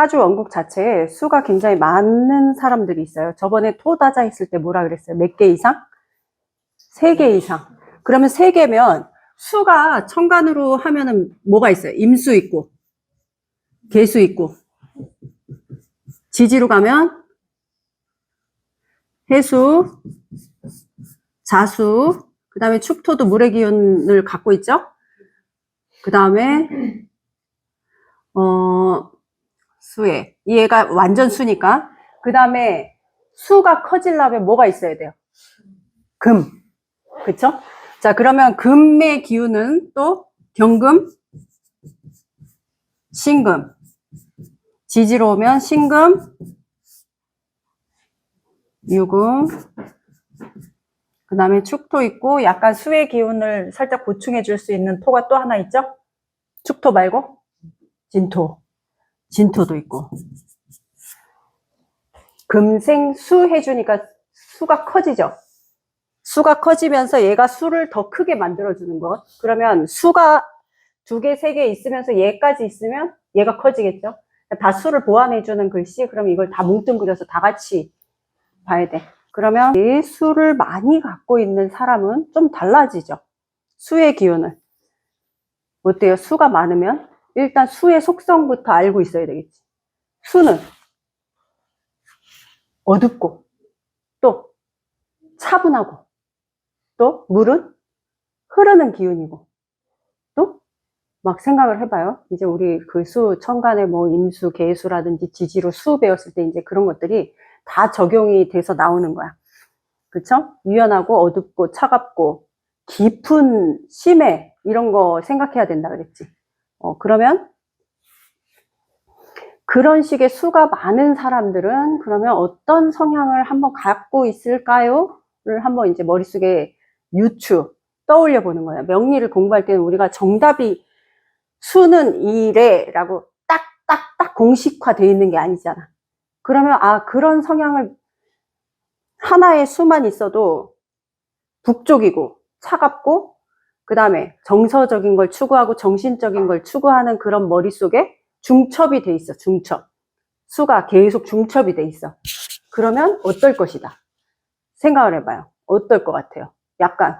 사주 원국 자체에 수가 굉장히 많은 사람들이 있어요. 저번에 토다자 했을 때 뭐라 그랬어요? 몇 개 이상? 3개 이상. 그러면 3개면 수가 천간으로 하면은 뭐가 있어요? 임수 있고, 계수 있고, 지지로 가면 해수, 자수, 그 다음에 축토도 물의 기운을 갖고 있죠? 그 다음에, 수에. 얘가 완전 수니까. 그 다음에 수가 커지려면 뭐가 있어야 돼요? 금. 그쵸? 자, 그러면 금의 기운은 또 경금, 신금. 지지로 오면 신금, 유금, 그 다음에 축토 있고 약간 수의 기운을 살짝 보충해 줄 수 있는 토가 또 하나 있죠? 축토 말고 진토. 진토도 있고. 금생수 해주니까 수가 커지죠? 수가 커지면서 얘가 수를 더 크게 만들어주는 것. 그러면 수가 2개, 3개 있으면서 얘까지 있으면 얘가 커지겠죠? 다 수를 보완해주는 글씨, 그럼 이걸 다 뭉뚱그려서 다 같이 봐야 돼. 그러면 이 수를 많이 갖고 있는 사람은 좀 달라지죠. 수의 기운을. 어때요? 수가 많으면? 일단 수의 속성부터 알고 있어야 되겠지. 수는 어둡고, 또 차분하고, 또 물은 흐르는 기운이고, 또 막 생각을 해봐요. 이제 우리 그 수, 천간에 뭐 임수, 계수라든지 지지로 수 배웠을 때 이제 그런 것들이 다 적용이 돼서 나오는 거야. 그쵸? 유연하고 어둡고 차갑고 깊은 심해 이런 거 생각해야 된다 그랬지. 그러면 그런 식의 수가 많은 사람들은 그러면 어떤 성향을 한번 갖고 있을까요? 를 한번 이제 머릿속에 유추 떠올려 보는 거예요. 명리를 공부할 때는 우리가 정답이 수는 이래라고 딱 공식화되어 있는 게 아니잖아. 그러면 그런 성향을 하나의 수만 있어도 북쪽이고 차갑고 그 다음에 정서적인 걸 추구하고 정신적인 걸 추구하는 그런 머릿속에 중첩이 돼 있어. 중첩. 수가 계속 중첩이 돼 있어. 그러면 어떨 것이다. 생각을 해봐요. 어떨 것 같아요? 약간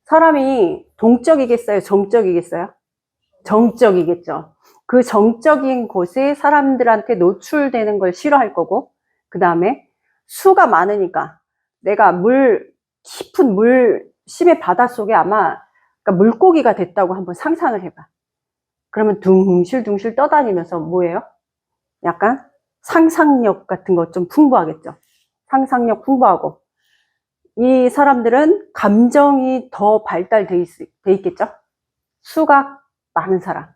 사람이 동적이겠어요? 정적이겠어요? 정적이겠죠. 그 정적인 곳에 사람들한테 노출되는 걸 싫어할 거고, 그 다음에 수가 많으니까 내가 깊은 심의 바닷속에 아마 그러니까 물고기가 됐다고 한번 상상을 해봐. 그러면 둥실둥실 떠다니면서 뭐예요? 약간 상상력 같은 거 좀 풍부하겠죠. 상상력 풍부하고 이 사람들은 감정이 더 발달돼 있겠죠. 수가 많은 사람.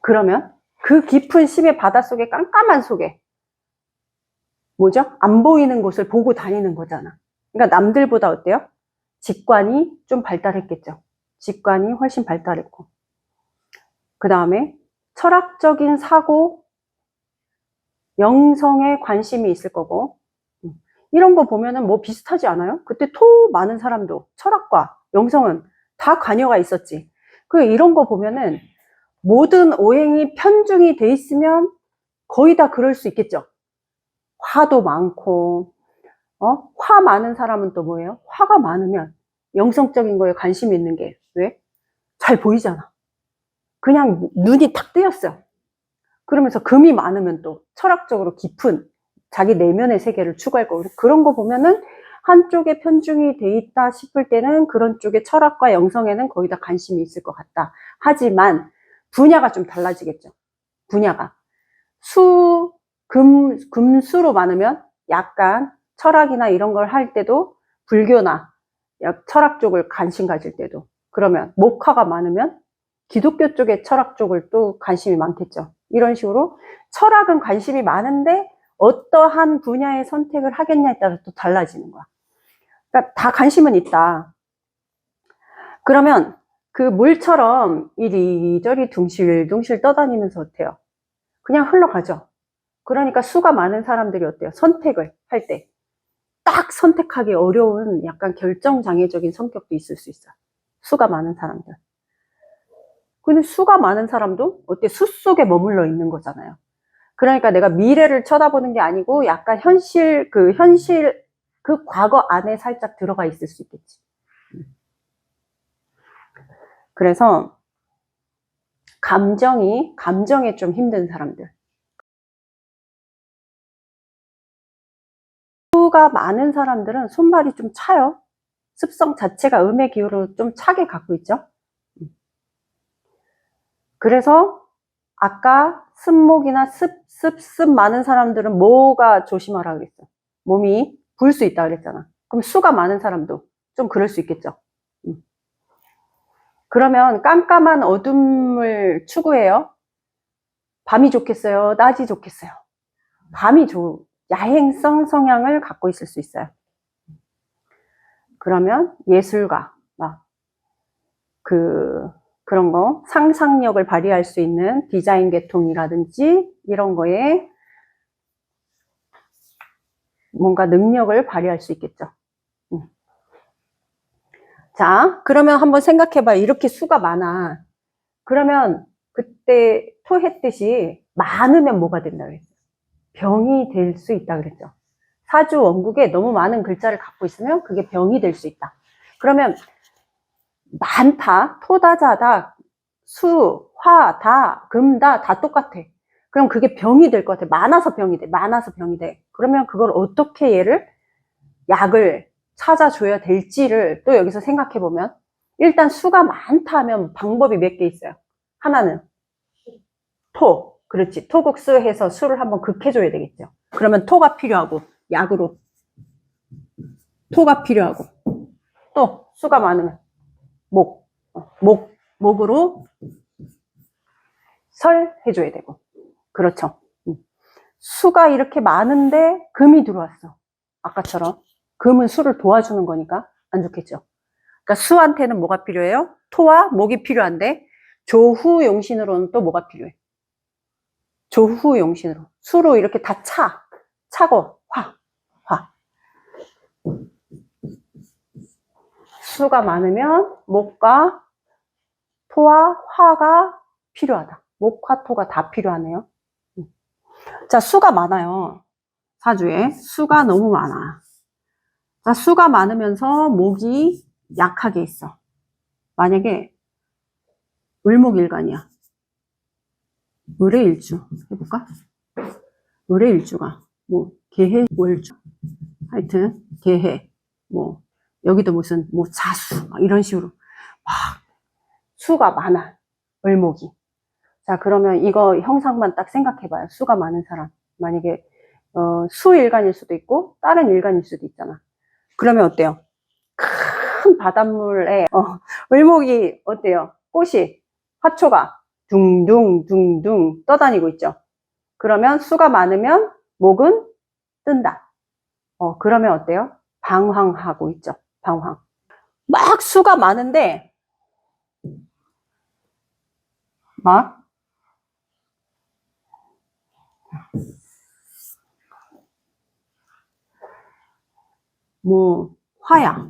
그러면 그 깊은 심의 바닷속에 깜깜한 속에 뭐죠? 안 보이는 곳을 보고 다니는 거잖아. 그러니까 남들보다 어때요? 직관이 좀 발달했겠죠. 직관이 훨씬 발달했고. 그 다음에 철학적인 사고, 영성에 관심이 있을 거고. 이런 거 보면은 뭐 비슷하지 않아요? 그때 토 많은 사람도 철학과 영성은 다 관여가 있었지. 이런 거 보면은 모든 오행이 편중이 돼 있으면 거의 다 그럴 수 있겠죠. 화도 많고, 화 많은 사람은 또 뭐예요? 화가 많으면 영성적인 거에 관심이 있는 게 왜? 잘 보이잖아. 그냥 눈이 탁 뜨였어. 그러면서 금이 많으면 또 철학적으로 깊은 자기 내면의 세계를 추구할 거고 그런 거 보면은 한쪽에 편중이 돼 있다 싶을 때는 그런 쪽에 철학과 영성에는 거의 다 관심이 있을 것 같다. 하지만 분야가 좀 달라지겠죠. 분야가. 금수로 많으면 약간 철학이나 이런 걸 할 때도 불교나 철학 쪽을 관심 가질 때도 그러면 목화가 많으면 기독교 쪽의 철학 쪽을 또 관심이 많겠죠. 이런 식으로 철학은 관심이 많은데 어떠한 분야의 선택을 하겠냐에 따라 또 달라지는 거야. 그러니까 다 관심은 있다. 그러면 그 물처럼 이리저리 둥실둥실 떠다니면서 어때요? 그냥 흘러가죠. 그러니까 수가 많은 사람들이 어때요? 선택을 할 때 딱 선택하기 어려운 약간 결정장애적인 성격도 있을 수 있어요. 수가 많은 사람들. 근데 수가 많은 사람도 어때? 수 속에 머물러 있는 거잖아요. 그러니까 내가 미래를 쳐다보는 게 아니고 약간 현실, 그 과거 안에 살짝 들어가 있을 수 있겠지. 그래서 감정에 좀 힘든 사람들. 수가 많은 사람들은 손발이 좀 차요. 습성 자체가 음의 기호를 좀 차게 갖고 있죠. 그래서 아까 습목이나 습 많은 사람들은 뭐가 조심하라 그랬어? 몸이 부을 수 있다 그랬잖아. 그럼 수가 많은 사람도 좀 그럴 수 있겠죠. 그러면 깜깜한 어둠을 추구해요? 밤이 좋겠어요? 낮이 좋겠어요? 밤이 야행성 성향을 갖고 있을 수 있어요. 그러면 예술가, 그런 거, 상상력을 발휘할 수 있는 디자인 계통이라든지 이런 거에 뭔가 능력을 발휘할 수 있겠죠. 자, 그러면 한번 생각해봐요. 이렇게 수가 많아. 그러면 그때 토했듯이 많으면 뭐가 된다 그랬죠? 병이 될 수 있다 그랬죠. 사주 원국에 너무 많은 글자를 갖고 있으면 그게 병이 될 수 있다. 그러면 많다, 토다자다, 수, 화, 다, 금, 다 똑같아. 그럼 그게 병이 될 것 같아. 많아서 병이 돼. 많아서 병이 돼. 그러면 그걸 어떻게 약을 찾아줘야 될지를 또 여기서 생각해 보면 일단 수가 많다 하면 방법이 몇 개 있어요. 하나는 그렇지. 토국수해서 수를 한번 극해줘야 되겠죠. 그러면 토가 필요하고 약으로 토가 필요하고 또 수가 많으면 목으로 설 해줘야 되고. 그렇죠. 수가 이렇게 많은데 금이 들어왔어. 아까처럼 금은 수를 도와주는 거니까 안 좋겠죠. 그러니까 수한테는 뭐가 필요해요? 토와 목이 필요한데 조후용신으로는 또 뭐가 필요해? 조후용신으로 수로 이렇게 다 차고 화 수가 많으면 목과 토와 화가 필요하다. 목화 토가 다 필요하네요. 자, 수가 많아요. 사주에 수가 너무 많아. 자, 수가 많으면서 목이 약하게 있어. 만약에 을목일간이야. 을의일주 해볼까? 을의일주가 계해월주 하여튼 계해 여기도 무슨 자수 막 이런 식으로 막 수가 많아. 을목이. 자, 그러면 이거 형상만 딱 생각해봐요. 수가 많은 사람. 만약에 수일간일 수도 있고 다른 일간일 수도 있잖아. 그러면 어때요? 큰 바닷물에 을목이 어때요? 꽃이 화초가 둥둥 떠다니고 있죠. 그러면 수가 많으면 목은 뜬다. 그러면 어때요? 방황하고 있죠. 방황. 막 수가 많은데 막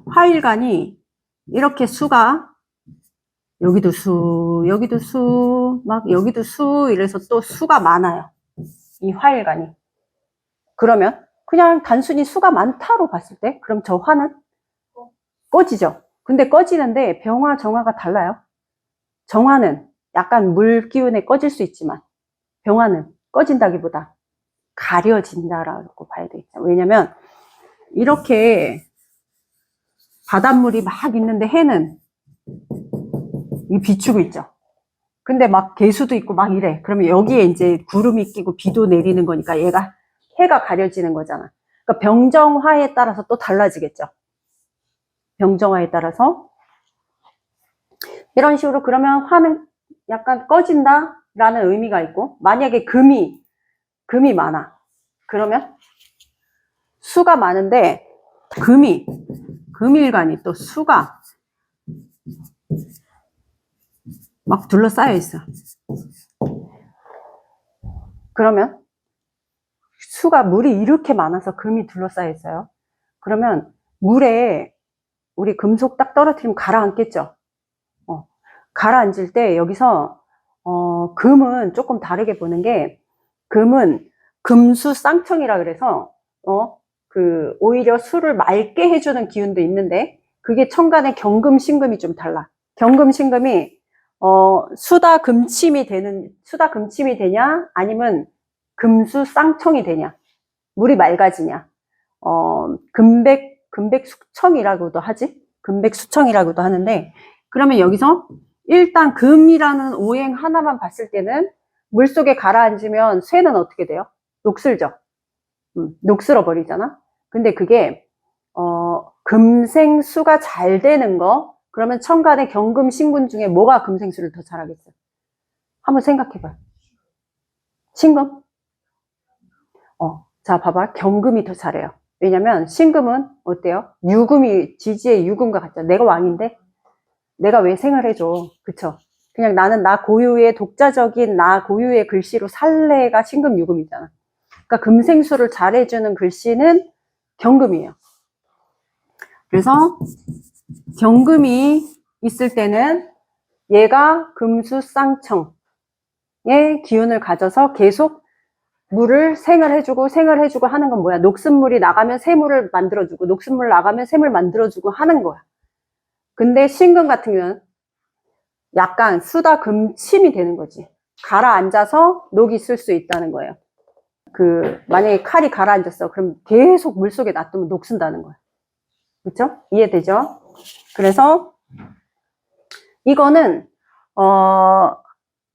화일간이 이렇게 수가 여기도 수, 여기도 수, 여기도 수 이래서 또 수가 많아요. 이 화일간이. 그러면 그냥 단순히 수가 많다로 봤을 때 그럼 저 화는 꺼지죠. 근데 꺼지는데 병화, 정화가 달라요. 정화는 약간 물 기운에 꺼질 수 있지만 병화는 꺼진다기보다 가려진다라고 봐야 되겠죠. 왜냐면 이렇게 바닷물이 막 있는데 해는 비추고 있죠. 근데 막 개수도 있고 막 이래. 그러면 여기에 이제 구름이 끼고 비도 내리는 거니까 해가 가려지는 거잖아. 그러니까 병정화에 따라서 또 달라지겠죠. 병정화에 따라서. 이런 식으로 그러면 화는 약간 꺼진다 라는 의미가 있고, 만약에 금이 많아. 그러면 수가 많은데 금일간이 또 수가 막 둘러싸여 있어. 그러면 물이 이렇게 많아서 금이 둘러싸여 있어요. 그러면 물에 우리 금속 딱 떨어뜨리면 가라앉겠죠. 가라앉을 때 여기서 금은 조금 다르게 보는 게, 금은 금수 쌍청이라 그래서 오히려 수를 맑게 해주는 기운도 있는데, 그게 천간의 경금 신금이 좀 달라. 경금 신금이 수다 금침이 되냐, 아니면 금수 쌍청이 되냐, 물이 맑아지냐, 금백수청이라고도 하지. 금백수청이라고도 하는데, 그러면 여기서 일단 금이라는 오행 하나만 봤을 때는 물속에 가라앉으면 쇠는 어떻게 돼요? 녹슬죠. 녹슬어 버리잖아. 근데 그게 금생수가 잘 되는 거, 그러면 천간의 경금 신금 중에 뭐가 금생수를 더 잘하겠어요? 한번 생각해봐요. 신금? 자, 봐봐. 경금이 더 잘해요. 왜냐면 신금은 어때요? 유금이 지지의 유금과 같잖아. 내가 왕인데 내가 왜 생활해줘? 그쵸? 그냥 나는 나 고유의 독자적인 나 고유의 글씨로 살래가 신금 유금이잖아. 그러니까 금생수를 잘해주는 글씨는 경금이에요. 그래서 경금이 있을 때는 얘가 금수쌍청의 기운을 가져서 계속 물을 생활해주고 하는 건 뭐야? 녹슨물이 나가면 새물을 만들어주고, 녹슨물 나가면 새물 만들어주고 하는 거야. 근데 신금 같은 경우는 약간 수다 금침이 되는 거지. 가라앉아서 녹이 쓸 수 있다는 거예요. 만약에 칼이 가라앉았어. 그럼 계속 물속에 놔두면 녹슨다는 거야. 그쵸? 이해되죠? 그래서 이거는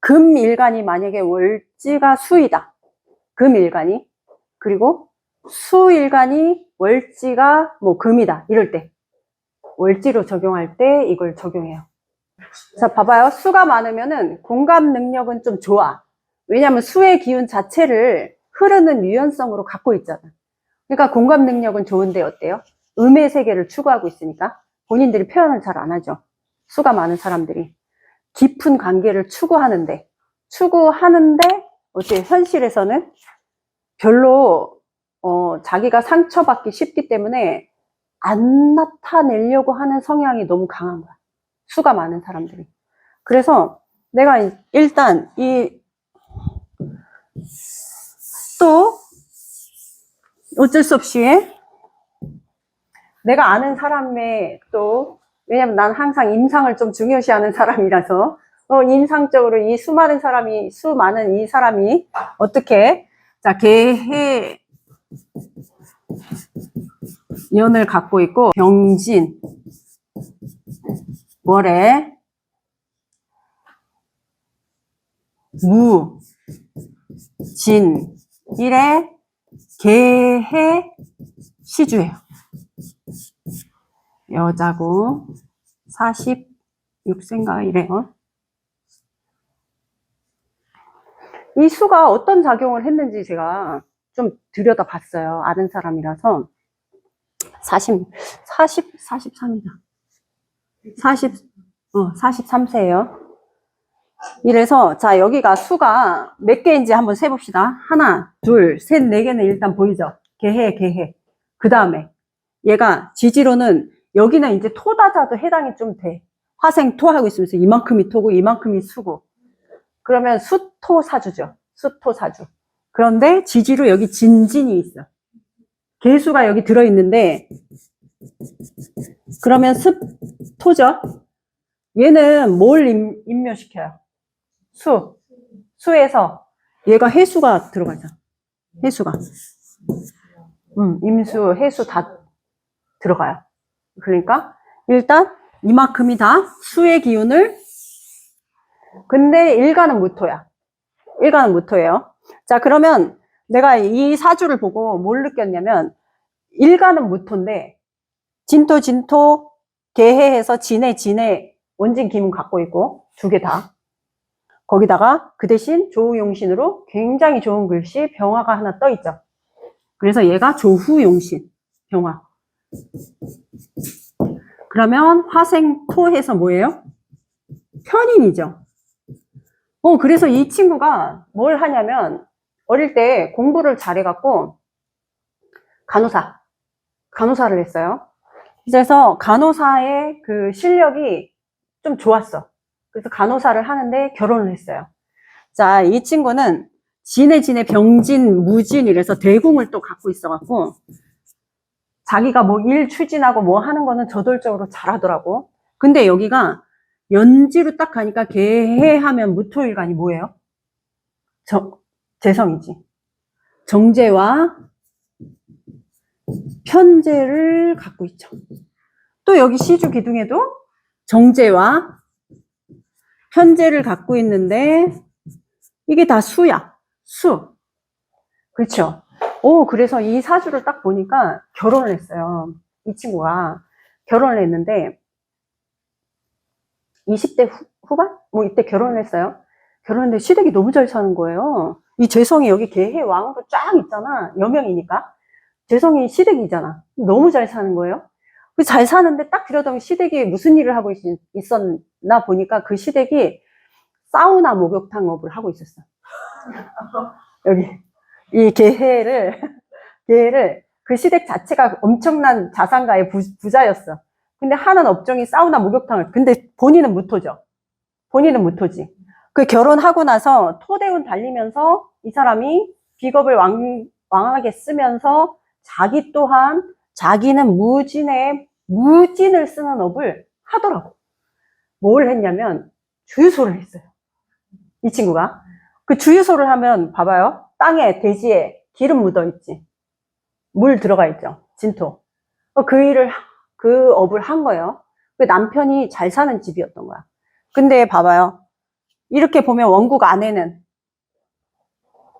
금일간이 만약에 월지가 수이다. 금일간이. 그리고 수일간이 월지가 뭐 금이다. 이럴 때 월지로 적용할 때 이걸 적용해요. 자, 봐봐요. 수가 많으면은 공감 능력은 좀 좋아. 왜냐하면 수의 기운 자체를 흐르는 유연성으로 갖고 있잖아. 그러니까 공감 능력은 좋은데 어때요? 음의 세계를 추구하고 있으니까 본인들이 표현을 잘 안 하죠. 수가 많은 사람들이 깊은 관계를 추구하는데 어째 현실에서는 별로 자기가 상처받기 쉽기 때문에 안 나타내려고 하는 성향이 너무 강한 거야. 수가 많은 사람들이. 그래서 내가 일단 또 어쩔 수 없이 내가 아는 사람의 왜냐면 난 항상 임상을 좀 중요시하는 사람이라서 임상적으로 수 많은 이 사람이 어떻게, 자, 개해 연을 갖고 있고, 병진 월에 무 진 일에 개해 시주예요. 여자고 46세인가 이래요. 이 수가 어떤 작용을 했는지 제가 좀 들여다봤어요. 아는 사람이라서. 43이다. 43세예요. 이래서 자, 여기가 수가 몇 개인지 한번 세봅시다. 하나, 둘, 셋, 네 개는 일단 보이죠? 개해. 그 다음에 얘가 지지로는 여기는 이제 토다자도 해당이 좀 돼. 화생토 하고 있으면서 이만큼이 토고 이만큼이 수고. 그러면 수토사주죠. 수토사주. 그런데 지지로 여기 진진이 있어. 개수가 여기 들어있는데, 그러면 습토죠. 얘는 뭘 임묘시켜요? 수에서 얘가 해수가 들어가잖아. 해수가. 임수, 해수 다 들어가요. 그러니까 일단 이만큼이 다 수의 기운을, 근데 일간은 무토야. 일간은 무토예요. 자, 그러면 내가 이 사주를 보고 뭘 느꼈냐면, 일간은 무토인데 진토 개해해서 진해 원진 기문 갖고 있고, 두 개 다. 거기다가 그 대신 조후용신으로 굉장히 좋은 글씨 병화가 하나 떠 있죠. 그래서 얘가 조후용신 병화. 그러면 화생토해서 뭐예요? 편인이죠. 그래서 이 친구가 뭘 하냐면 어릴 때 공부를 잘해갖고 간호사를 했어요. 그래서 간호사의 그 실력이 좀 좋았어. 그래서 간호사를 하는데 결혼을 했어요. 자, 이 친구는 진해 병진 무진 이래서 대궁을 또 갖고 있어갖고 자기가 뭐 일 추진하고 뭐 하는 거는 저돌적으로 잘하더라고. 근데 여기가 연지로 딱 가니까 개해하면 무토일간이 뭐예요? 재성이지. 정제와 편제를 갖고 있죠. 또 여기 시주 기둥에도 정제와 편제를 갖고 있는데 이게 다 수야. 수. 그렇죠. 그래서 이 사주를 딱 보니까 결혼을 했어요. 이 친구가 결혼을 했는데 20대 후반? 뭐 이때 결혼을 했어요. 결혼했는데 시댁이 너무 잘 사는 거예요. 이 재성이 여기 개해 왕으로 쫙 있잖아. 여명이니까. 재성이 시댁이잖아. 너무 잘 사는 거예요. 잘 사는데 딱 들여다보면 시댁이 무슨 일을 하고 있었나 보니까 그 시댁이 사우나 목욕탕업을 하고 있었어. 여기 이 개해를 그 시댁 자체가 엄청난 자산가의 부자였어. 근데 하는 업종이 사우나 목욕탕을. 근데 본인은 무토죠. 본인은 무토지. 그 결혼하고 나서 토대운 달리면서 이 사람이 비겁을 왕하게 쓰면서 자기 또한 자기는 무진을 쓰는 업을 하더라고. 뭘 했냐면 주유소를 했어요. 이 친구가. 그 주유소를 하면 봐봐요. 땅에 대지에 기름 묻어 있지. 물 들어가 있죠. 진토. 그 업을 한 거예요. 그 남편이 잘 사는 집이었던 거야. 근데 봐봐요. 이렇게 보면 원국 안에는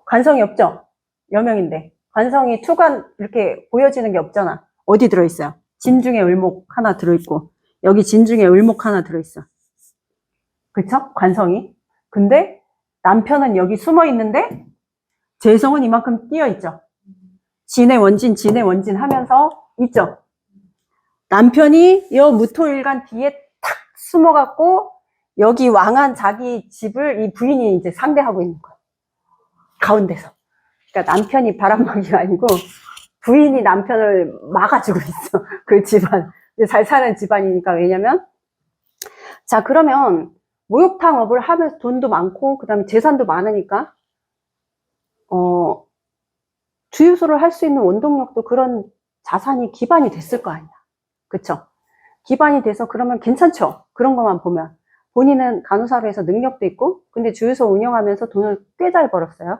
관성이 없죠. 여명인데 관성이 투관 이렇게 보여지는 게 없잖아. 어디 들어있어요? 진중에 을목 하나 들어있고 여기 진중에 을목 하나 들어있어. 그쵸? 관성이. 근데 남편은 여기 숨어 있는데 재성은 이만큼 뛰어 있죠. 진의 원진 하면서 있죠. 남편이 여 무토일간 뒤에 탁 숨어갖고 여기 왕한 자기 집을 이 부인이 이제 상대하고 있는 거야. 가운데서. 그러니까 남편이 바람막이가 아니고 부인이 남편을 막아주고 있어. 그 집안. 잘 사는 집안이니까. 왜냐면 자, 그러면 목욕탕업을 하면서 돈도 많고 그 다음에 재산도 많으니까 주유소를 할 수 있는 원동력도 그런 자산이 기반이 됐을 거 아니야. 그쵸? 기반이 돼서 그러면 괜찮죠? 그런 것만 보면. 본인은 간호사로 해서 능력도 있고, 근데 주유소 운영하면서 돈을 꽤 잘 벌었어요.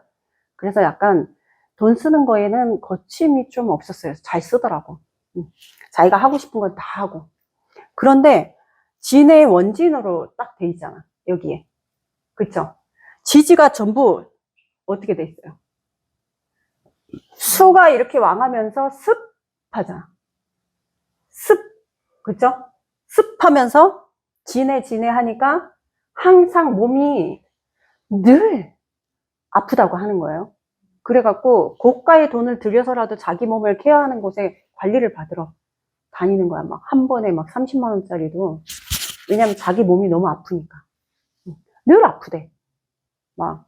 그래서 약간 돈 쓰는 거에는 거침이 좀 없었어요. 잘 쓰더라고. 자기가 하고 싶은 건 다 하고. 그런데 진의 원진으로 딱 돼 있잖아. 여기에. 그쵸? 지지가 전부 어떻게 돼 있어요? 수가 이렇게 왕하면서 습하잖아. 그쵸? 습하면서 진해 하니까 항상 몸이 늘 아프다고 하는 거예요. 그래갖고 고가의 돈을 들여서라도 자기 몸을 케어하는 곳에 관리를 받으러 다니는 거야. 막 한 번에 막 30만 원짜리도. 왜냐면 자기 몸이 너무 아프니까. 늘 아프대. 막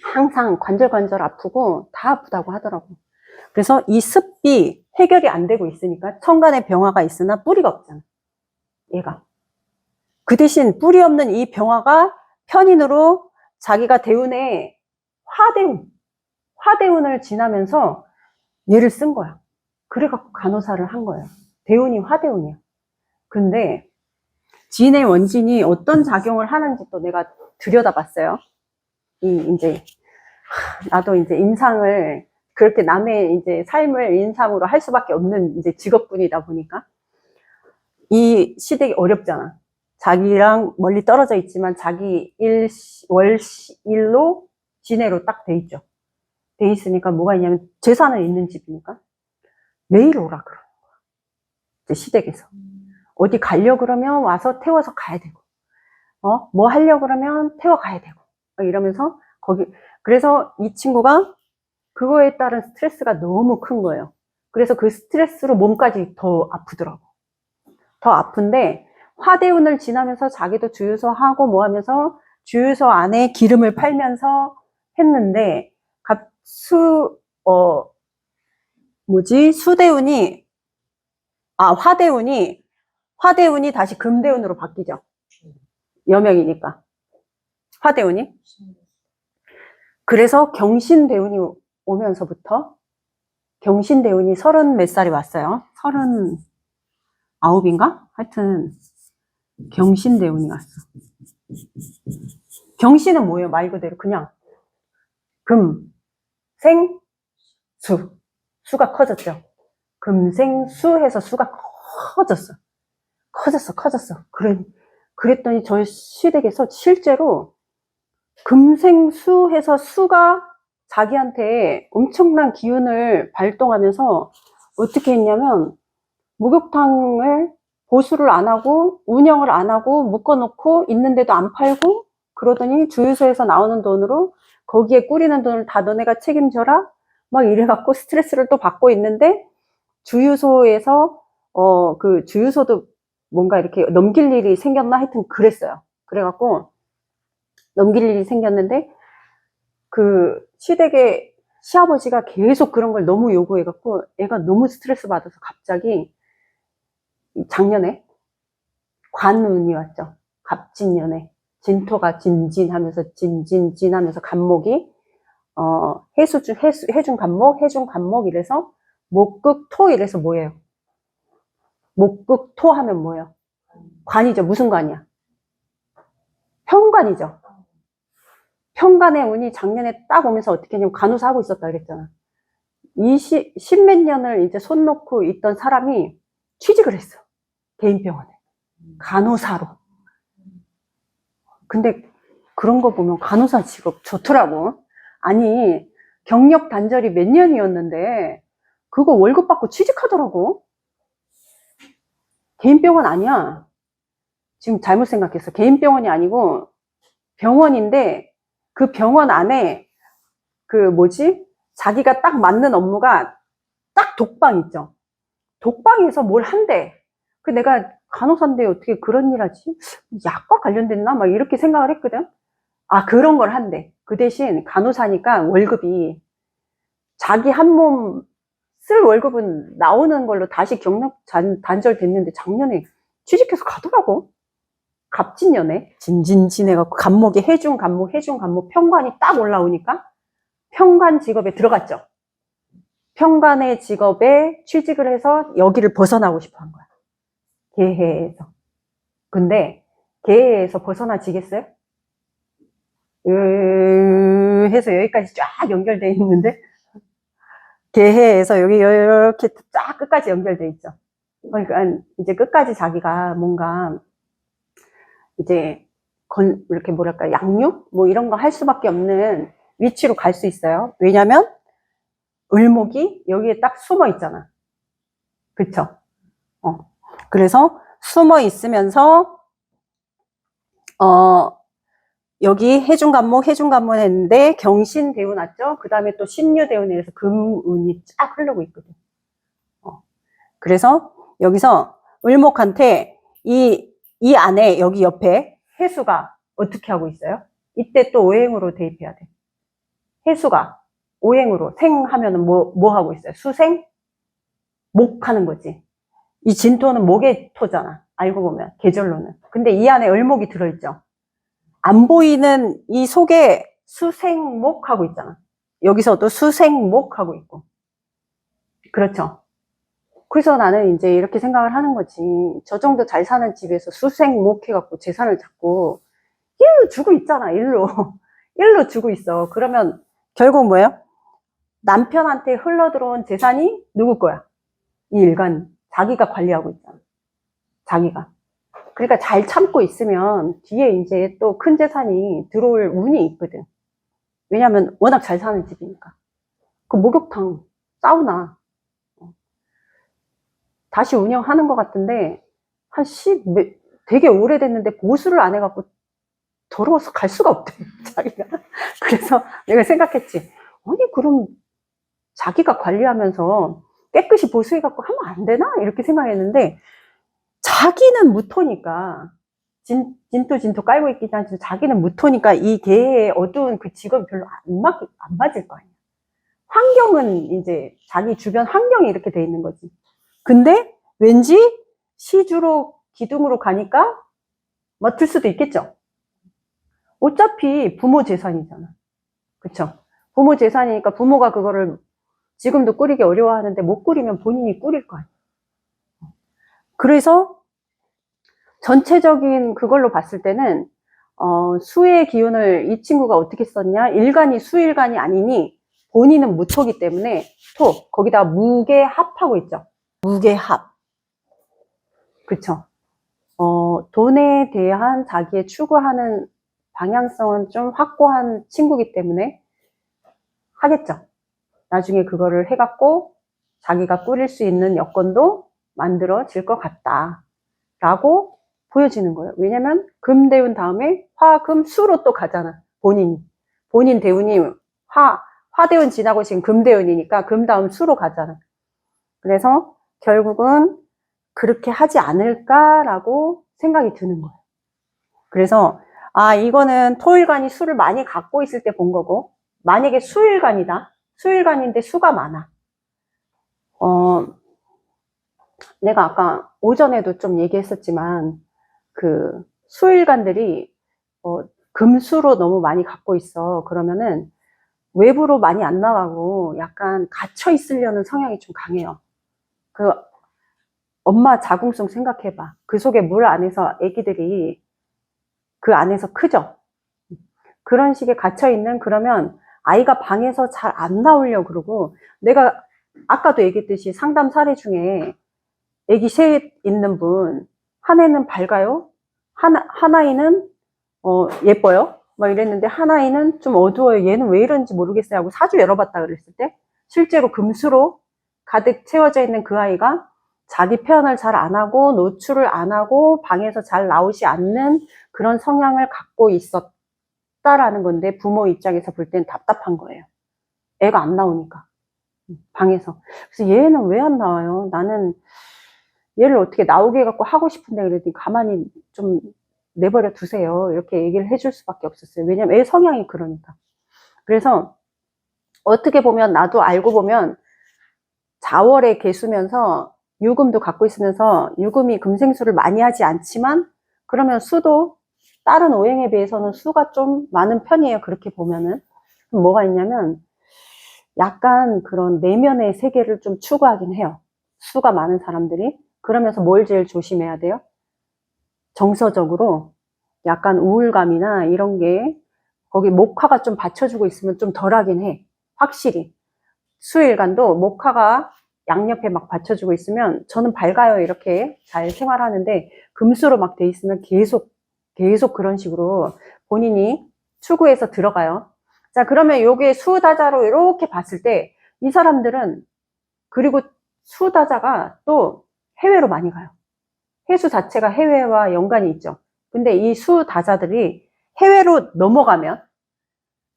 항상 관절 아프고 다 아프다고 하더라고. 그래서 이 습이 해결이 안 되고 있으니까 천간에 병화가 있으나 뿌리가 없잖아. 얘가. 그 대신 뿌리 없는 이 병화가 편인으로 자기가 대운에 화대운을 지나면서 얘를 쓴 거야. 그래갖고 간호사를 한 거예요. 대운이 화대운이야. 근데 진의 원진이 어떤 작용을 하는지 또 내가 들여다봤어요. 나도 이제 임상을 그렇게 남의 이제 삶을 인상으로 할 수밖에 없는 이제 직업군이다 보니까 이 시댁이 어렵잖아. 자기랑 멀리 떨어져 있지만 자기 월일로 진해로 딱 돼 있죠. 돼 있으니까 뭐가 있냐면 재산은 있는 집이니까 매일 오라 그러는 거야. 이제 시댁에서. 어디 가려고 그러면 와서 태워서 가야 되고, 뭐 하려고 그러면 태워 가야 되고, 이러면서 그래서 이 친구가 그거에 따른 스트레스가 너무 큰 거예요. 그래서 그 스트레스로 몸까지 더 아프더라고. 더 아픈데 화대운을 지나면서 자기도 주유소 하고 뭐 하면서 주유소 안에 기름을 팔면서 했는데 화대운이 다시 금대운으로 바뀌죠. 여명이니까. 화대운이. 그래서 경신대운이 오면서부터 경신대운이 30 몇 살이 왔어요. 39인가? 하여튼 경신대운이 왔어. 경신은 뭐예요? 말 그대로 그냥 금, 생, 수. 수가 커졌죠. 금, 생, 수 해서 수가 커졌어. 커졌어. 그랬더니 저희 시댁에서 실제로 금생수 해서 수가 자기한테 엄청난 기운을 발동하면서 어떻게 했냐면 목욕탕을 보수를 안 하고 운영을 안 하고 묶어놓고 있는데도 안 팔고 그러더니 주유소에서 나오는 돈으로 거기에 꾸리는 돈을 다 너네가 책임져라 막 이래갖고 스트레스를 또 받고 있는데 주유소에서 그 주유소도 뭔가 이렇게 넘길 일이 생겼나 하여튼 그랬어요. 그래갖고 넘길 일이 생겼는데 그 시댁의 시아버지가 계속 그런 걸 너무 요구해갖고 애가 너무 스트레스 받아서 갑자기 작년에 관운이 왔죠. 갑진년에 진토가 진진하면서 진진진하면서 간목이 해준 간목 이래서 목극토 이래서 뭐예요? 목극토 하면 뭐예요? 관이죠. 무슨 관이야? 편관이죠. 편관의 운이 작년에 딱 오면서 어떻게 했냐면 간호사 하고 있었다 그랬잖아. 10몇 년을 이제 손 놓고 있던 사람이 취직을 했어. 개인병원에. 간호사로. 근데 그런 거 보면 간호사 직업 좋더라고. 아니, 경력 단절이 몇 년이었는데 그거 월급 받고 취직하더라고. 개인병원 아니야. 지금 잘못 생각했어. 개인병원이 아니고 병원인데 그 병원 안에 자기가 딱 맞는 업무가 딱 독방 있죠. 독방에서 뭘 한대. 내가 간호사인데 어떻게 그런 일 하지? 약과 관련됐나? 막 이렇게 생각을 했거든. 아, 그런 걸 한대. 그 대신 간호사니까 월급이 자기 한 몸 쓸 월급은 나오는 걸로 다시 경력 단절됐는데 작년에 취직해서 가더라고. 갑진년에 진진진해갖고 간목이 해준 간목 평관이 딱 올라오니까 평관 직업에 들어갔죠. 평관의 직업에 취직을 해서 여기를 벗어나고 싶어 한 거야. 개해에서. 근데 개해에서 벗어나지겠어요? 해서 여기까지 쫙 연결되어 있는데 개해에서 여기 이렇게 쫙 끝까지 연결되어 있죠. 그러니까 이제 끝까지 자기가 뭔가 이제 이렇게 뭐랄까 양육 뭐 이런 거 할 수밖에 없는 위치로 갈 수 있어요. 왜냐면 을목이 여기에 딱 숨어 있잖아. 그쵸? 그래서 숨어 있으면서 여기 해중간목 했는데 경신대운 왔죠? 그 다음에 또 신유대운에서 금운이 쫙 흐르고 있거든. 그래서 여기서 을목한테 이 안에 여기 옆에 해수가 어떻게 하고 있어요? 이때 또 오행으로 대입해야 돼. 해수가 오행으로 생하면은 뭐 하고 있어요? 수생? 목 하는 거지. 이 진토는 목의 토잖아. 알고 보면 계절로는. 근데 이 안에 을목이 들어있죠. 안 보이는 이 속에 수생목 하고 있잖아. 여기서도 수생목 하고 있고. 그렇죠. 그래서 나는 이제 이렇게 생각을 하는 거지. 저 정도 잘 사는 집에서 수생목 해갖고 재산을 자꾸 일로 주고 있잖아. 일로 주고 있어. 그러면 결국 뭐예요? 남편한테 흘러들어온 재산이 누구 거야? 이 일간 자기가 관리하고 있잖아. 자기가. 그러니까 잘 참고 있으면 뒤에 이제 또 큰 재산이 들어올 운이 있거든. 왜냐면 워낙 잘 사는 집이니까. 그 목욕탕, 사우나 다시 운영하는 것 같은데 되게 오래됐는데 보수를 안 해갖고 더러워서 갈 수가 없대. 자기가. 그래서 내가 생각했지. 아니 그럼 자기가 관리하면서 깨끗이 보수해갖고 하면 안 되나? 이렇게 생각했는데 자기는 무토니까 진토 깔고 있기 때문에 자기는 무토니까 이 개의 어두운 그 직업이 별로 안 맞을 거 아니야. 환경은 이제 자기 주변 환경이 이렇게 돼 있는 거지. 근데 왠지 시주로 기둥으로 가니까 맡을 수도 있겠죠. 어차피 부모 재산이잖아. 그쵸? 부모 재산이니까 부모가 그거를 지금도 꾸리기 어려워하는데 못 꾸리면 본인이 꾸릴 거 아니야. 그래서 전체적인 그걸로 봤을 때는 수의 기운을 이 친구가 어떻게 썼냐? 일간이 수일간이 아니니 본인은 무토기 때문에 토, 거기다 무게합하고 있죠. 무게합. 그쵸? 돈에 대한 자기의 추구하는 방향성은 좀 확고한 친구기 때문에 하겠죠. 나중에 그거를 해갖고 자기가 꾸릴 수 있는 여건도 만들어질 것 같다 라고 보여지는 거예요. 왜냐면 금대운 다음에 화금 수로 또 가잖아. 본인 대운이 화대운 지나고 지금 금대운이니까 금 다음 수로 가잖아. 그래서 결국은 그렇게 하지 않을까라고 생각이 드는 거예요. 그래서 이거는 토일간이 수를 많이 갖고 있을 때 본 거고, 만약에 수일간이다. 수일간인데 수가 많아. 내가 아까 오전에도 좀 얘기했었지만 그 수일간들이 금수로 너무 많이 갖고 있어. 그러면은 외부로 많이 안 나가고 약간 갇혀 있으려는 성향이 좀 강해요. 그 엄마 자궁성 생각해봐. 그 속에 물 안에서 아기들이 그 안에서 크죠. 그런 식의 갇혀 있는, 그러면 아이가 방에서 잘 안 나오려고 그러고, 내가 아까도 얘기했듯이 상담 사례 중에 아기 셋 있는 분, 한 애는 밝아요, 한 아이는 예뻐요 막 이랬는데, 한 아이는 좀 어두워요, 얘는 왜 이런지 모르겠어요 하고 사주 열어봤다 그랬을 때 실제로 금수로 가득 채워져 있는 그 아이가 자기 표현을 잘 안 하고 노출을 안 하고 방에서 잘 나오지 않는 그런 성향을 갖고 있었다라는 건데, 부모 입장에서 볼 땐 답답한 거예요. 애가 안 나오니까 방에서. 그래서 얘는 왜 안 나와요? 나는 얘를 어떻게 나오게 해갖고 하고 싶은데, 그랬더니 가만히 좀 내버려 두세요 이렇게 얘기를 해줄 수밖에 없었어요. 왜냐면 애 성향이 그러니까. 그래서 어떻게 보면 나도 알고 보면 자월의 개수면서 유금도 갖고 있으면서, 유금이 금생수를 많이 하지 않지만 그러면 수도 다른 오행에 비해서는 수가 좀 많은 편이에요. 그렇게 보면은. 그럼 뭐가 있냐면 약간 그런 내면의 세계를 좀 추구하긴 해요. 수가 많은 사람들이. 그러면서 뭘 제일 조심해야 돼요? 정서적으로 약간 우울감이나 이런 게 거기 목화가 좀 받쳐주고 있으면 좀 덜하긴 해. 확실히. 수일간도 목화가 양옆에 막 받쳐주고 있으면 저는 밝아요 이렇게 잘 생활하는데, 금수로 막 돼 있으면 계속 그런 식으로 본인이 추구해서 들어가요. 자, 그러면 요게 수다자로 이렇게 봤을 때 이 사람들은, 그리고 수다자가 또 해외로 많이 가요. 해수 자체가 해외와 연관이 있죠. 근데 이 수다자들이 해외로 넘어가면,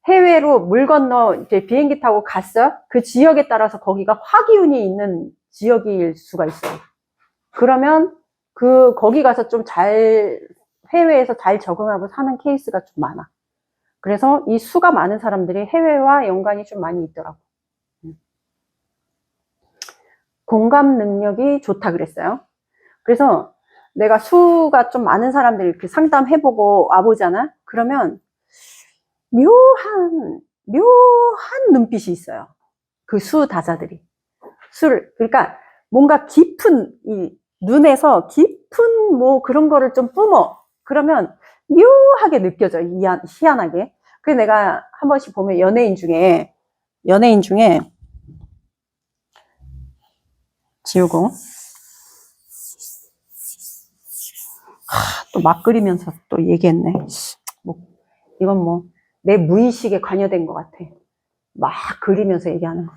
해외로 물 건너 이제 비행기 타고 갔어? 그 지역에 따라서 거기가 화기운이 있는 지역일 수가 있어요. 그러면 거기 가서 좀 해외에서 잘 적응하고 사는 케이스가 좀 많아. 그래서 이 수가 많은 사람들이 해외와 연관이 좀 많이 있더라고. 공감 능력이 좋다 그랬어요. 그래서 내가 수가 좀 많은 사람들 이렇게 상담해보고 와보잖아? 그러면 묘한 눈빛이 있어요. 그 수다자들이. 그러니까 뭔가 깊은, 이 눈에서 깊은 뭐 그런 거를 좀 뿜어. 그러면 묘하게 느껴져. 희한하게. 그래서 내가 한 번씩 보면 연예인 중에 지우고 또 막 그리면서 또 얘기했네. 이건 뭐 내 무의식에 관여된 것 같아. 막 그리면서 얘기하는 거.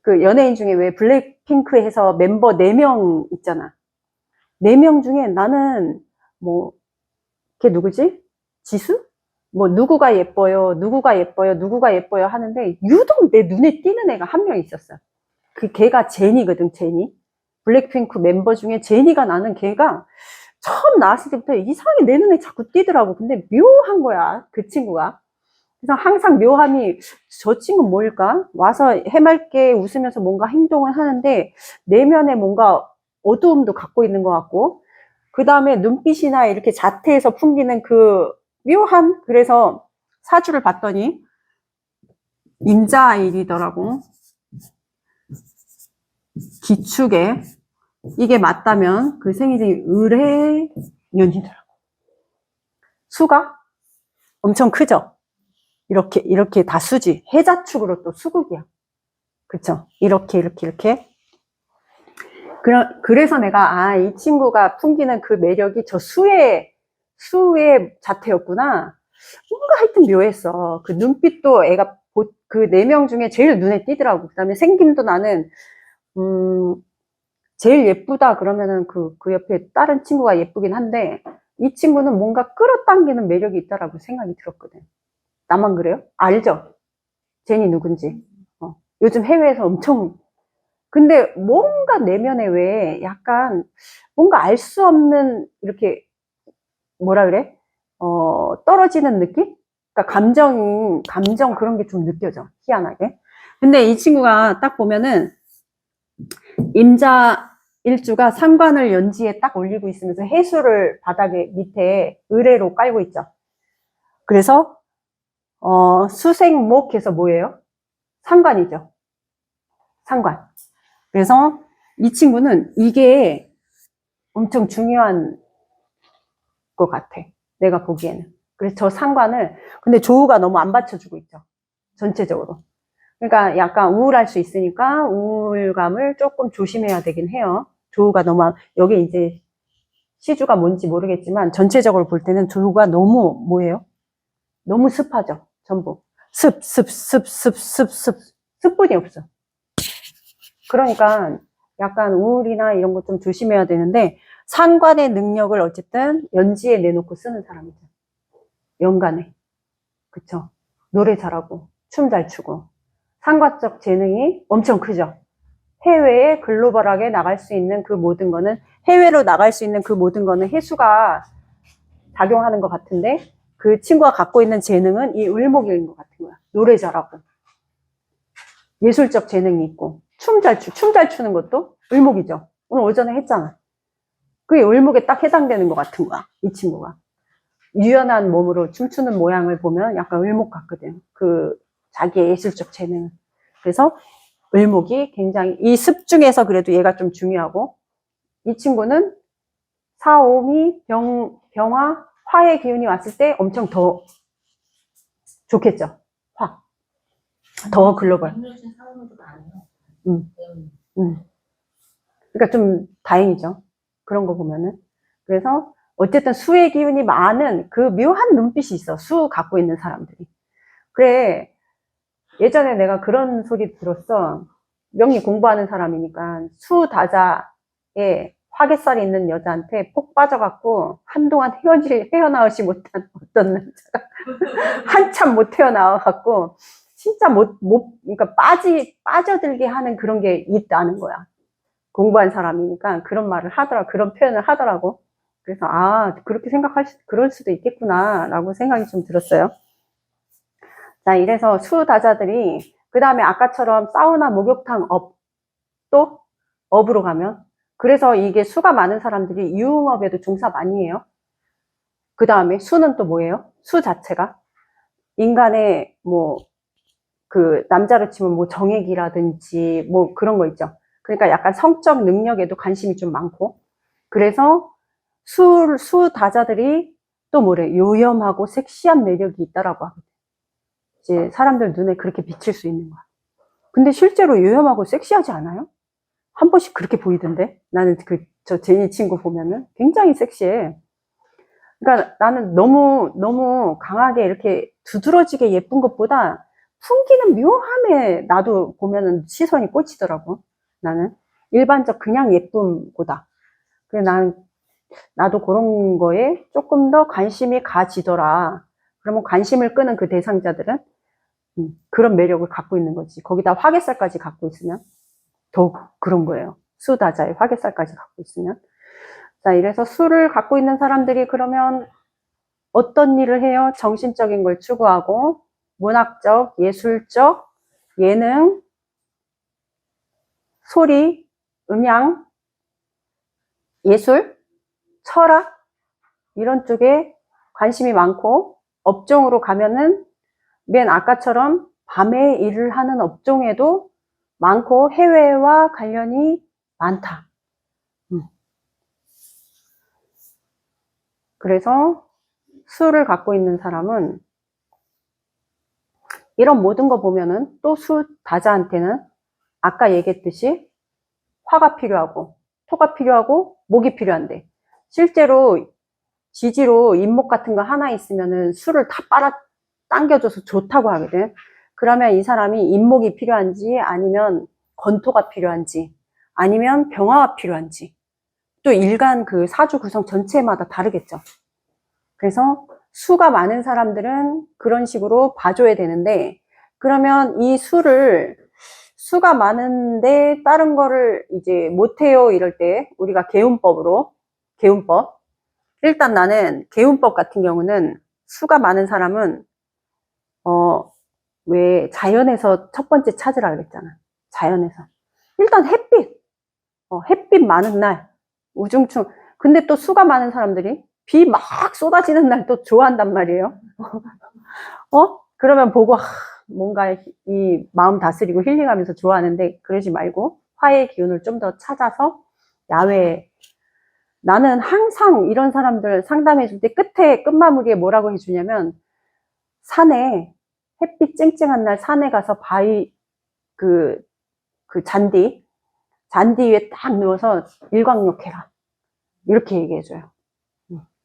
그 연예인 중에 왜 블랙핑크 해서 멤버 4명 있잖아. 4명 중에 나는 뭐, 걔 누구지? 지수? 뭐, 누구가 예뻐요, 누구가 예뻐요, 누구가 예뻐요 하는데 유독 내 눈에 띄는 애가 한 명 있었어. 걔가 제니거든, 제니. 블랙핑크 멤버 중에 제니가, 나는 걔가 처음 나왔을 때부터 이상하게 내 눈에 자꾸 띄더라고. 근데 묘한 거야, 그 친구가. 그래서 항상 묘함이, 저 친구는 뭘까? 와서 해맑게 웃으면서 뭔가 행동을 하는데 내면에 뭔가 어두움도 갖고 있는 것 같고, 그 다음에 눈빛이나 이렇게 자태에서 풍기는 그 묘한, 그래서 사주를 봤더니 임자일이더라고. 기축에 이게 맞다면 그 생일이 을해년이더라고. 수가 엄청 크죠? 이렇게 다 수지. 해자축으로 또 수국이야. 그쵸? 이렇게. 그래서 내가, 이 친구가 풍기는 그 매력이 저 수의 자태였구나. 뭔가 하여튼 묘했어. 그 눈빛도 애가 그 4명 중에 제일 눈에 띄더라고. 그 다음에 생김도 나는, 제일 예쁘다 그러면은 그 옆에 다른 친구가 예쁘긴 한데, 이 친구는 뭔가 끌어당기는 매력이 있다라고 생각이 들었거든. 나만 그래요? 알죠? 제니 누군지. 요즘 해외에서 엄청, 근데 뭔가 내면에 왜 약간 뭔가 알 수 없는 이렇게 뭐라 그래? 떨어지는 느낌? 그러니까 감정 그런 게 좀 느껴져. 희한하게. 근데 이 친구가 딱 보면은 임자 일주가 상관을 연지에 딱 올리고 있으면서 해수를 바닥에 밑에 의뢰로 깔고 있죠. 그래서 수생목해서 뭐예요? 상관이죠. 상관. 그래서 이 친구는 이게 엄청 중요한 것 같아. 내가 보기에는. 그래서 저 상관을, 근데 조우가 너무 안 받쳐주고 있죠. 전체적으로. 그러니까 약간 우울할 수 있으니까 우울감을 조금 조심해야 되긴 해요. 조우가 너무, 여기 이제 시주가 뭔지 모르겠지만 전체적으로 볼 때는 조우가 너무 뭐예요? 너무 습하죠. 전부. 습뿐이 없어. 그러니까 약간 우울이나 이런 거 좀 조심해야 되는데 상관의 능력을 어쨌든 연지에 내놓고 쓰는 사람이죠. 연간에. 그쵸? 노래 잘하고 춤 잘 추고 상관적 재능이 엄청 크죠. 해외에 글로벌하게 나갈 수 있는 그 모든 거는 해외로 나갈 수 있는 그 모든 거는 해수가 작용하는 것 같은데 그 친구가 갖고 있는 재능은 이 을목인 것 같은 거야. 노래 잘하고 예술적 재능이 있고 춤 잘 추는 것도 을목이죠. 오늘 오전에 했잖아. 그게 을목에 딱 해당되는 것 같은 거야. 이 친구가. 유연한 몸으로 춤추는 모양을 보면 약간 을목 같거든. 그 자기의 예술적 재능. 그래서 을목이 굉장히 이 습 중에서 그래도 얘가 좀 중요하고 이 친구는 사오미 병화 화의 기운이 왔을 때 엄청 더 좋겠죠. 화. 더 글로벌. 그러니까 좀 다행이죠. 그런 거 보면은. 그래서 어쨌든 수의 기운이 많은 그 묘한 눈빛이 있어. 수 갖고 있는 사람들이. 그래. 예전에 내가 그런 소리 들었어. 명리 공부하는 사람이니까 수 다자에 화개살이 있는 여자한테 폭 빠져갖고 한동안 헤어나오지 못한 어떤 남자가 한참 못 헤어나와갖고 진짜 그러니까 빠져들게 하는 그런 게 있다는 거야. 공부한 사람이니까 그런 말을 그런 표현을 하더라고. 그래서, 그렇게 그럴 수도 있겠구나, 라고 생각이 좀 들었어요. 자, 이래서 수다자들이, 그 다음에 아까처럼 사우나, 목욕탕, 또 업으로 가면, 그래서 이게 수가 많은 사람들이 유흥업에도 종사 많이 해요. 그 다음에 수는 또 뭐예요? 수 자체가 인간의 남자로 치면 정액이라든지 그런 거 있죠. 그러니까 약간 성적 능력에도 관심이 좀 많고, 그래서 수 다자들이 또 요염하고 섹시한 매력이 있다라고 하거든. 이제 사람들 눈에 그렇게 비칠 수 있는 거야. 근데 실제로 요염하고 섹시하지 않아요? 한 번씩 그렇게 보이던데? 나는 저 제니 친구 보면은 굉장히 섹시해. 그러니까 나는 너무 강하게 이렇게 두드러지게 예쁜 것보다 풍기는 묘함에 나도 보면은 시선이 꽂히더라고. 나는 일반적 그냥 예쁨보다. 그래서 나도 그런 거에 조금 더 관심이 가지더라. 그러면 관심을 끄는 그 대상자들은 그런 매력을 갖고 있는 거지. 거기다 화개살까지 갖고 있으면 더 그런 거예요. 수다자의 화개살까지 갖고 있으면. 자, 이래서 수를 갖고 있는 사람들이 그러면 어떤 일을 해요? 정신적인 걸 추구하고 문학적, 예술적, 예능, 소리, 음향, 예술, 철학 이런 쪽에 관심이 많고, 업종으로 가면은 맨 아까처럼 밤에 일을 하는 업종에도 많고 해외와 관련이 많다. 그래서 수를 갖고 있는 사람은 이런 모든 거 보면은 또 수 다자한테는 아까 얘기했듯이 화가 필요하고 토가 필요하고 목이 필요한데, 실제로 지지로 인목 같은 거 하나 있으면은 수를 다 빨아 당겨줘서 좋다고 하거든. 그러면 이 사람이 인목이 필요한지 아니면 건토가 필요한지 아니면 병화가 필요한지 또 일간 그 사주 구성 전체마다 다르겠죠. 그래서 수가 많은 사람들은 그런 식으로 봐줘야 되는데, 그러면 이 수가 많은데 다른 거를 이제 못해요 이럴 때 우리가 개운법, 일단 나는 개운법 같은 경우는 수가 많은 사람은 왜 자연에서 첫 번째 찾으라 그랬잖아. 자연에서 일단 햇빛 많은 날 우중충. 근데 또 수가 많은 사람들이 비 막 쏟아지는 날 또 좋아한단 말이에요. 그러면 보고 뭔가 이 마음 다스리고 힐링하면서 좋아하는데, 그러지 말고 화의 기운을 좀 더 찾아서 야외에. 나는 항상 이런 사람들 상담해 줄 때 끝마무리에 뭐라고 해주냐면, 산에 햇빛 쨍쨍한 날 산에 가서 바위 그 잔디 위에 딱 누워서 일광욕 해라, 이렇게 얘기해줘요.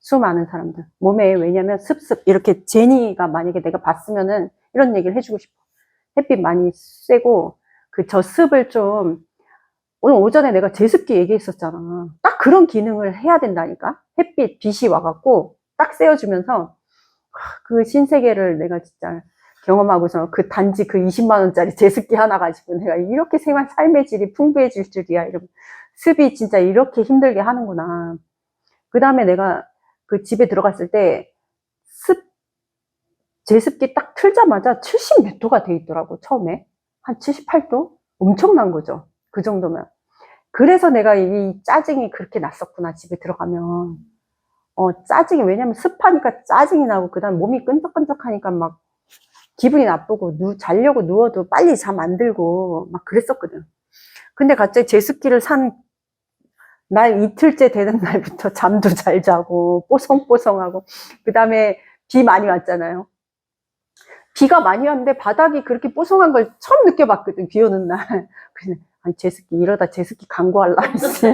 수 많은 사람들 몸에. 왜냐면 습습 이렇게 제니가 만약에 내가 봤으면은 이런 얘기를 해주고 싶어. 햇빛 많이 쐬고 저 습을 좀, 오늘 오전에 내가 제습기 얘기했었잖아. 딱 그런 기능을 해야 된다니까. 빛이 와갖고 딱 쐬어주면서 그 신세계를 내가 진짜 경험하고서 그 단지 그 20만 원짜리 제습기 하나 가지고 내가 이렇게 삶의 질이 풍부해질 줄이야. 이러면 습이 진짜 이렇게 힘들게 하는구나. 그 다음에 내가 그 집에 들어갔을 때 제습기 딱 틀자마자 70 몇 도가 돼 있더라고. 처음에 한 78도? 엄청난 거죠. 그 정도면. 그래서 내가 이 짜증이 그렇게 났었구나, 집에 들어가면. 짜증이, 왜냐면 습하니까 짜증이 나고, 그 다음 몸이 끈적끈적하니까 막 기분이 나쁘고, 자려고 누워도 빨리 잠 안 들고, 막 그랬었거든. 근데 갑자기 제습기를 산 날 이틀째 되는 날부터 잠도 잘 자고, 뽀송뽀송하고, 그 다음에 비 많이 왔잖아요. 비가 많이 왔는데 바닥이 그렇게 뽀송한 걸 처음 느껴봤거든, 비 오는 날. 그래서, 아니, 제습기, 이러다 제습기 광고할라 했어.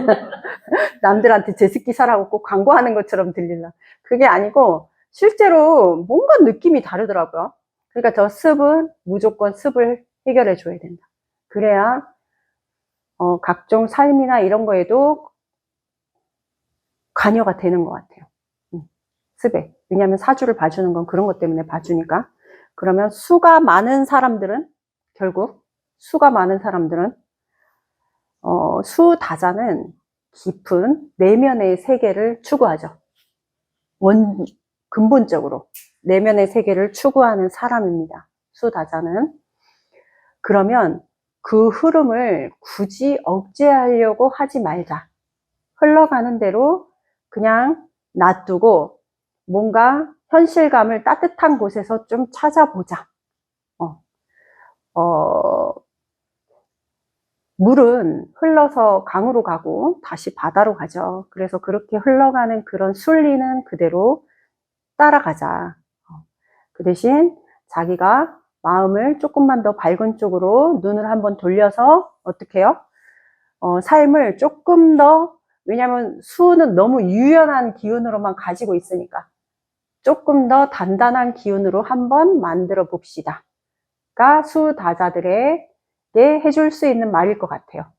남들한테 제습기 사라고 꼭 광고하는 것처럼 들릴라. 그게 아니고 실제로 뭔가 느낌이 다르더라고요. 그러니까 저 습은 무조건 습을 해결해 줘야 된다. 그래야 각종 삶이나 이런 거에도 관여가 되는 것 같아요. 습에. 왜냐하면 사주를 봐주는 건 그런 것 때문에 봐주니까. 그러면 수가 많은 사람들은, 결국 수가 많은 사람들은 수다자는 깊은 내면의 세계를 추구하죠. 근본적으로 내면의 세계를 추구하는 사람입니다. 수다자는. 그러면 그 흐름을 굳이 억제하려고 하지 말자. 흘러가는 대로 그냥 놔두고 뭔가 현실감을 따뜻한 곳에서 좀 찾아보자. 물은 흘러서 강으로 가고 다시 바다로 가죠. 그래서 그렇게 흘러가는 그런 순리는 그대로 따라가자. 그 대신 자기가 마음을 조금만 더 밝은 쪽으로 눈을 한번 돌려서 어떻게 해요? 삶을 조금 더, 왜냐하면 수는 너무 유연한 기운으로만 가지고 있으니까 조금 더 단단한 기운으로 한번 만들어 봅시다.가 수다자들에게 해줄 수 있는 말일 것 같아요.